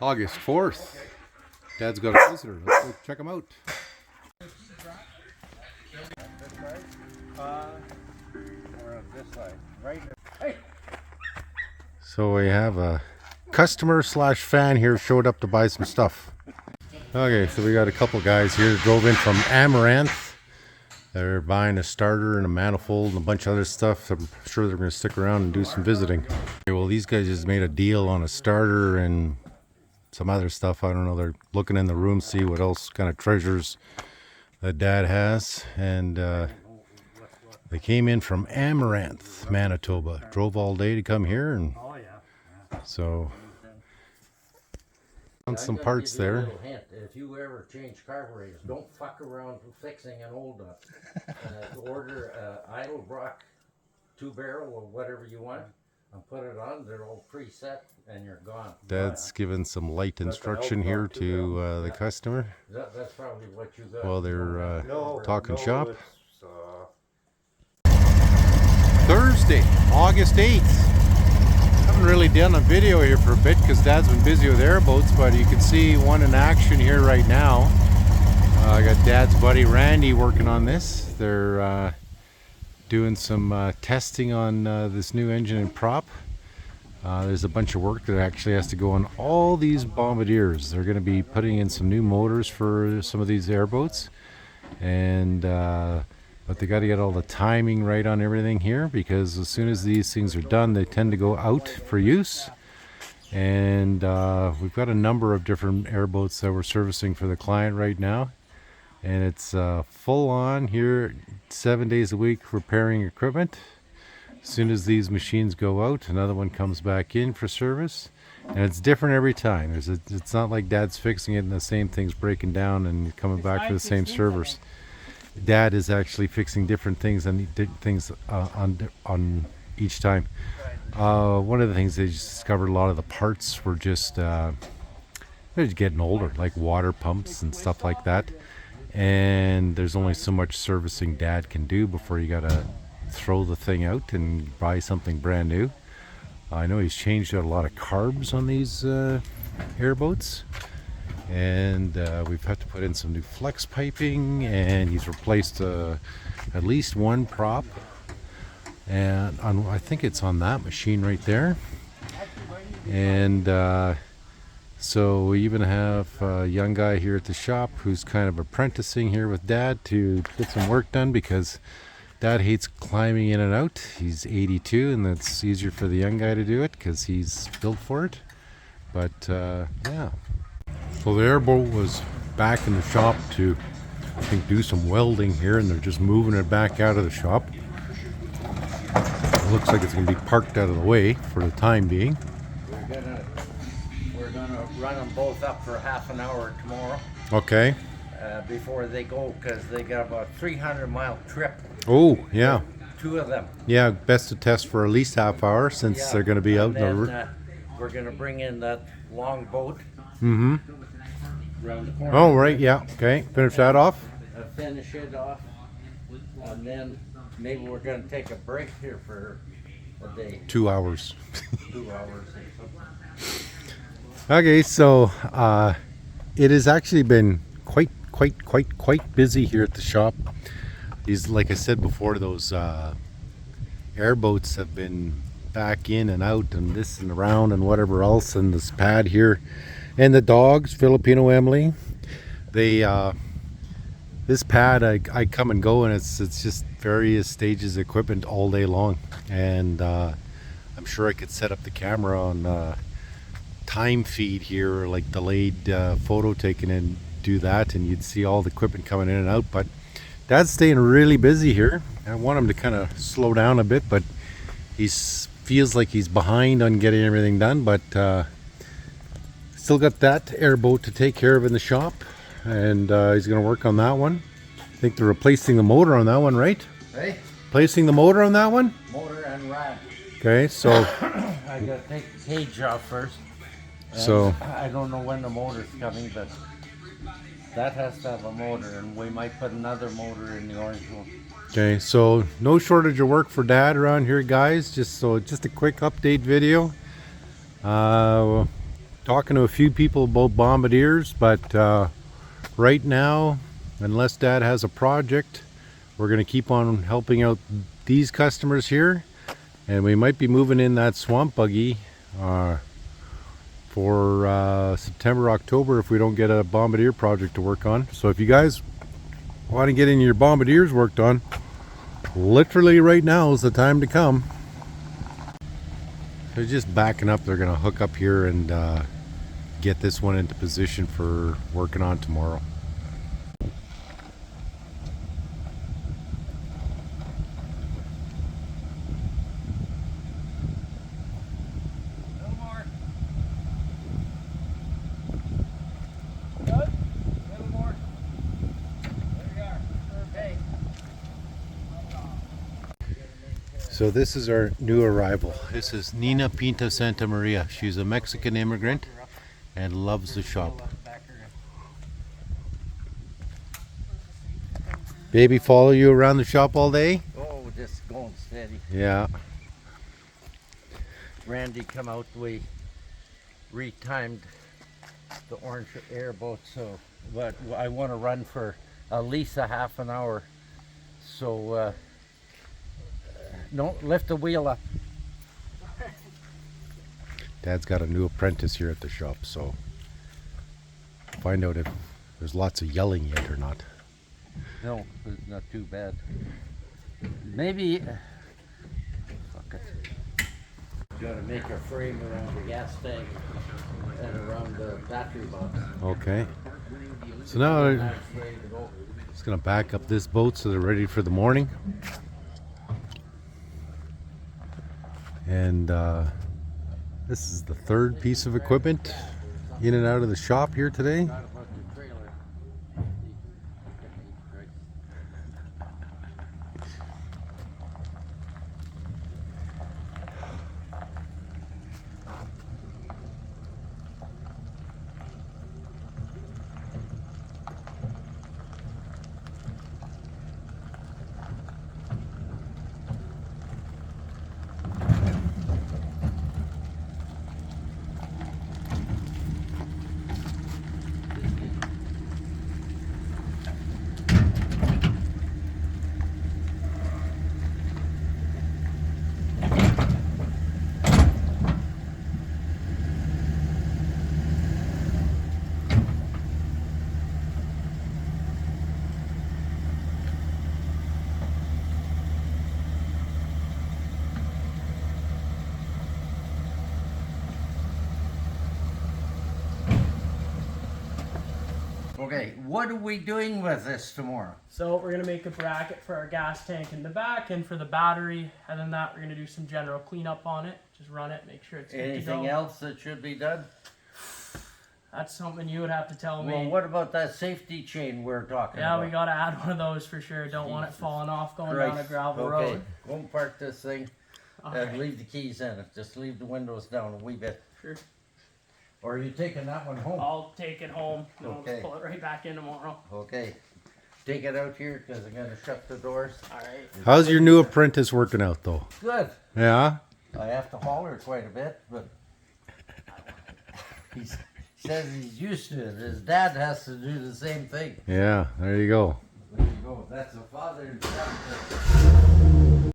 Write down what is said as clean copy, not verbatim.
August 4th. Dad's got a visitor. Let's go check him out. So we have a customer slash fan here showed up to buy some stuff. Okay, so we got a couple guys here that drove in from Amaranth. They're buying a starter and a manifold and a bunch of other stuff. I'm sure they're going to stick around and do some visiting. Okay, well, these guys just made a deal on a starter and some other stuff. I don't know. They're looking in the room, see what else kind of treasures that Dad has. And they came in from Amaranth, Manitoba. Drove all day to come here, and so found some parts there. If you ever change carburetors, don't fuck around fixing an old one. Order idle block 2-barrel or whatever you want and put it on. They're all preset and you're gone. Dad's given some light instruction here to the customer. That's probably what you got. While they're talking shop. Thursday, August 8th. Haven't really done a video here for a bit because Dad's been busy with airboats, but you can see one in action here right now. I got Dad's buddy Randy working on this. They're doing some testing on this new engine and prop. There's a bunch of work that actually has to go on all these Bombardiers. They're going to be putting in some new motors for some of these airboats, and but they got to get all the timing right on everything here, because as soon as these things are done, they tend to go out for use. And we've got a number of different airboats that we're servicing for the client right now, and it's full on here 7 days a week repairing equipment. As soon as these machines go out, another one comes back in for service, and it's different every time. It's not like Dad's fixing it and the same thing's breaking down and coming back for the same service. Dad is actually fixing different things and things on each time. One of the things they just discovered, a lot of the parts were just they're just getting older, like water pumps and stuff like that. And there's only so much servicing Dad can do before you gotta throw the thing out and buy something brand new. I know he's changed out a lot of carbs on these airboats. And we've had to put in some new flex piping, and he's replaced at least one prop, and I think it's on that machine right there. And so we even have a young guy here at the shop who's kind of apprenticing here with Dad to get some work done, because Dad hates climbing in and out. He's 82, and that's easier for the young guy to do it because he's built for it. But yeah. So the airboat was back in the shop to, I think, do some welding here, and they're just moving it back out of the shop. It looks like it's going to be parked out of the way for the time being. We're gonna run them both up for half an hour tomorrow. Okay. Before they go, because they got about 300-mile trip. Oh, yeah. Two of them. Yeah, best to test for at least half hour, since they're going to be out in the... We're going to bring in that long boat. Mm-hmm. Around the corner. Oh, right, yeah. Okay, finish that off. Finish it off, and then maybe we're going to take a break here for a day. 2 hours. 2 hours or something. Okay, so it has actually been quite busy here at the shop. These, like I said before, those airboats have been back in and out and this and around and whatever else, and this pad here. And the dogs, Filipino Emily, they this pad, I come and go, and it's just various stages of equipment all day long. And I'm sure I could set up the camera on time feed here, like delayed photo taken, and do that, and you'd see all the equipment coming in and out. But Dad's staying really busy here. I want him to kind of slow down a bit, but he feels like he's behind on getting everything done. But still got that airboat to take care of in the shop, and he's going to work on that one. I think they're replacing the motor on that one, right? Hey? Replacing the motor on that one? Motor and rod. Okay, so... I got to take the cage off first. So... I don't know when the motor's coming, but that has to have a motor, and we might put another motor in the orange one. Okay, so no shortage of work for Dad around here, guys. Just a quick update video. talking to a few people about Bombardiers, but right now, unless Dad has a project, we're going to keep on helping out these customers here, and we might be moving in that swamp buggy for September, October if we don't get a Bombardier project to work on. So if you guys want to get in your Bombardiers worked on, literally right now is the time to come. They're just backing up. They're going to hook up here and get this one into position for working on tomorrow. So this is our new arrival. This is Nina Pinta Santa Maria. She's a Mexican immigrant and loves the shop. Baby follow you around the shop all day? Oh, just going steady. Yeah. Randy come out, we retimed the orange airboat, so but I want to run for at least a half an hour. So don't lift the wheel up. Dad's got a new apprentice here at the shop, so find out if there's lots of yelling yet or not. No, it's not too bad. Maybe fuck it. Gotta make a frame around the gas tank and around the battery box. Okay. So now That's ready to go. just gonna back up this boat so they're ready for the morning. And this is the third piece of equipment in and out of the shop here today. Forgot about the trailer. Okay, what are we doing with this tomorrow? So we're gonna make a bracket for our gas tank in the back and for the battery, and then that we're gonna do some general cleanup on it. Just run it, make sure it's good to Anything go. else that should be done? That's something you would have to tell me. Well, what about that safety chain we're talking Yeah, about? we gotta add one of those for sure. Don't want it falling off going down a gravel Okay, road. go and park this thing and Alright, leave the keys in it. Just leave the windows down a wee bit. sure. Or are you taking that one home? I'll take it home and I'll Okay. just pull it right back in tomorrow. Okay. Take it out here because I'm going to shut the doors. Alright. How's your new apprentice working out though? Good. Yeah? I have to holler quite a bit, but he says he's used to it. His dad has to do the same thing. Yeah, there you go. There you go. That's a father and son.